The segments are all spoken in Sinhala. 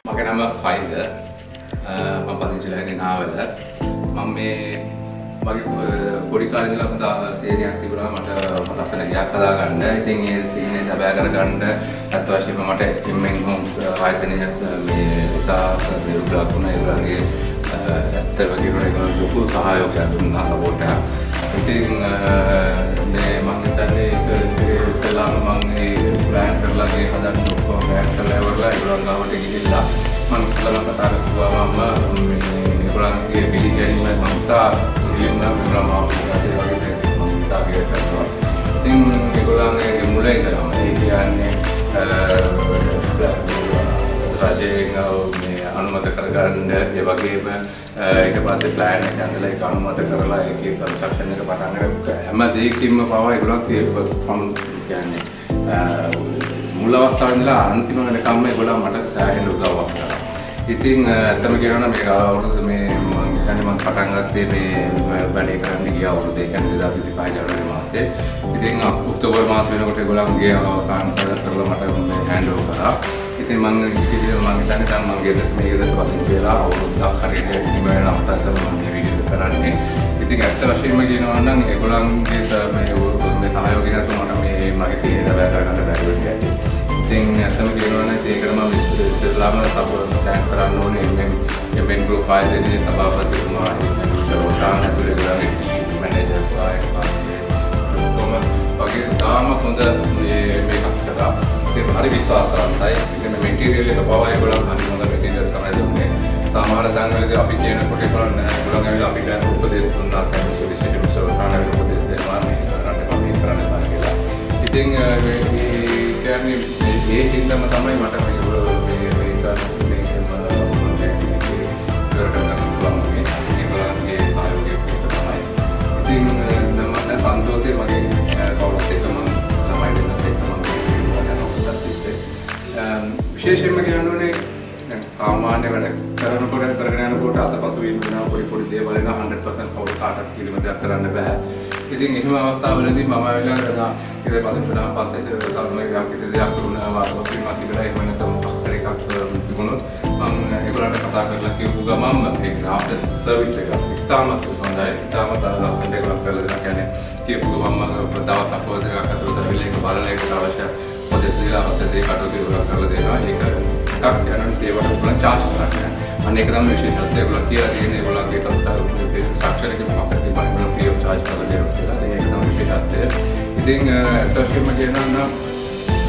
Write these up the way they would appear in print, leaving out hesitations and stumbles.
මගේ නම ෆයිසර්. මම පදිංචිලා ඉන්නේ නාවල. මම මගේ පොඩි කාලේ ඉඳලා මට සීනියක් තිබුණා මට ලස්සන ගයක් හදාගන්න. ඉතින් ඒ සීනේ තබා කරගන්න අත් වශයෙන්ම මට එම්එන් හෝම්ස් ආයතනයේ මේ උදාස දෙවිලා වුණා ඒගොල්ලන්ගේ ඇත්තම කියනවා ඒගොල්ලෝ ලොකු සහයෝගයක් දුන්නා සපෝට් එකක්. ඉතින් මේ මම හිතන්නේ ඒක ඉස්සෙල්ලාම මම මේ ප්ලෑන් කරලා ගේ හදන්න ඔක්කොම ප්ලෑන් කරලා ඉවරලා ඒගොල්ලන් ගාවට ගිහිල්ලා මම ඉස්සෙල්ලාම කතා කරපුවා මම මේ ඒගොල්ලන්ගේ පිළිගැනීම මම තා ඉල්ලුණා මම තාගේ කරනවා. ඉතින් ඒගොල්ලන්ගේ මුල ඉඳලාම ඒ කියන්නේ රජයෙන් මේ අනුමත කරගන්න ඒ වගේම ඊට පස්සේ ප්ලෑන් එක ඇඳලා ඒක අනුමත කරලා ඒකේ කන්ස්ට්‍රක්ෂන් එක පටන් ගන්න හැම දෙයකින්ම පවා ඒගොල්ලෝ ෆ්‍රොම් කියන්නේ මුල අවස්ථාවේ ඉඳලා අන්තිම වෙනකම්ම ඒගොල්ලෝ මට සෑහෙන උදව්වක් කරා. ඉතින් ඇත්තම කියනවා නම් මේක අවුරුදු මේ මම කියන්නේ මම පටන් ගත්තේ මේ වැඩේ කරන්න ගිය අවුරුදු ඒ කියන්නේ 2025 ජනවාරි මාසේ. ඉතින් ඔක්තෝබර් මාස වෙනකොට ඒගොල්ලන්ගේ අවසාන කරලා මට හෑන්ඩ් ඕවර් කරා. ඉතින් මම හිතන්නේ දැන් මම මේ ගෙදරට පදිංචි වෙලා අවුරුද්දක් හරියට ඉන්න වෙන අවස්ථාවක මම මේ වීඩියෝ කරන්නේ. ඉතින් ඇත්ත වශයෙන්ම කියනවා නම් ඒගොල්ලන්ගේ මේ සහයෝගය නැතුව මට මේ මගේ සීනිය වැඩ කරගන්න බැරි වෙන්නේ. ඉතින් ඇත්තම කියනවා නම් ඒකට මම ඉස්සෙල්ලාම සපෝට් දැන් කරන්න ඕනේ එම්එන් ගෲප් ආයතනයේ සභාපතිතුමා ශෝෂාන් ඇතුළේ ඒගොල්ලන්ගේ ටීම් මැනේජර්ස් වගේ තාම හොඳ මේකක් කරා. ඒක හරි විශ්වාසවන්තයි. ඉතින් මේ මැටීරියල් එක පවා ඒගොල්ලන් හරි හොඳ මැටීරියල්ස් තමයි දුන්නේ. සමහර තැන්වලදී අපි කියනකොට ඒගොල්ලන් ඇවිල්ලා අපිට උපදෙස් දුන්නා තමයි විශේෂයෙන්ම සෝෂාන් උපදෙස් දෙනවා මේ කරන්න මේ කරන්න කියලා. ඉතින් කියන්නේ ඒ හින්දාම තමයි මට මේක ඒගොල්ලන්ගේ සහයෝගය තමයි. ඉතින් මම සන්තෝෂයි මගේ කවුරුත් එක්ක මම ළමයි වෙනත් එක්ක මම විශේෂයෙන්ම කියනෝනේ සාමාන්‍ය වැඩ කරගෙන යනකොට අතපසු වෙනවා පොඩි දේවල් එක 100% කවුරු කාටවත් කිසිම දෙයක් කරන්න බෑ. ඉතින් එහෙම අවස්ථාවලදී මම ආවිලා ඉතින් පදිංචිලා පස්සේ සල්මයි ගම් කිසි දෙයක් වුණා වාස්තුවේ මත කියලා එහෙම නැත්නම් මොකක් හරි එකක් තිබුණොත් මම ඒගොල්ලන්ට කතා කරලා කිව්ව ගමන්ම ඒක ආෆ්ටර් සර්විස් එක ඉතාමත් හොඳයි. ඉතාමත් ලස්සනට ඒගොල්ලන් කරලා දෙනවා. කියන්නේ කියපු ගමන්ම දවසක් පොත එකක් අතුරට පිළිලේක බලලා ඒකට අවශ්‍ය පොතේ දීලා අවශ්‍ය දේ කටයුතු කරලා දෙනවා. ඒක එකක් යනනම් ඒවට උගලන් චාර්ජ් කරන්නේ. අන්න ඒක තමයි විශේෂත්වය. ඒගොල්ලෝ කියලා තියෙන්නේ ඒගොල්ලන්ගේ ස්ට්‍රක්චර් එකේ මොකක්ද තියෙන්නේ free of charge කරලා දෙනවා කියලා. ඒක තමයි විශේෂත්වය. ඉතින් අතවශ්‍යම කියනවා නම්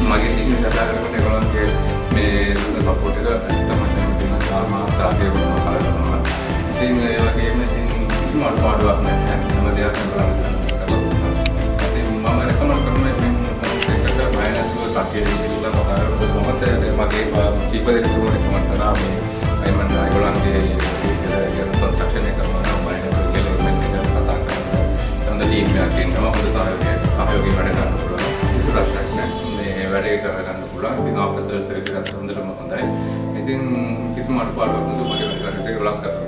මගේ ඉන්නේ කතා කරනකොට ඒගොල්ලන්ගේ මේ සපෝට් එක තමයි තියෙන සාමාන්‍යතාවය වුණා. ඉතින් ඒ වගේම කිසිම අඩුපාඩුවක් නැහැ. හැම දෙයක්ම බලන්න කරලා. ඉතින් මම රෙකමන්ඩ් කරනවා මේකට මයිනස් කටියේ ඉන්න කතා කරනකොට මගේ කීප දෙනෙක් රෙකමන්ඩ් කරා මේ අයිමන් ඒගොල්ලන්ගේ කන්ස්ට්‍රක්ෂන් එක කරනවා මයිනස් කියලා ඉවෙන්ට් එක කතා කරනවා. සම්ද ටීම් එකක් ඉන්නවා හොඳ සහයෝගය වැඩ ගන්න පුළුවන්. කිසි ප්‍රශ්නයක් නැහැ. මේ වැඩේ කරගන්න පුළුවන්. ඉතින් ආෆ්ටර් සර්විස් එකත් හොඳටම හොඳයි. ඉතින් කිසිම අඩුපාඩුවක් නැතුව මගේ වැඩ කරන්න ඒක ලක් කරනවා.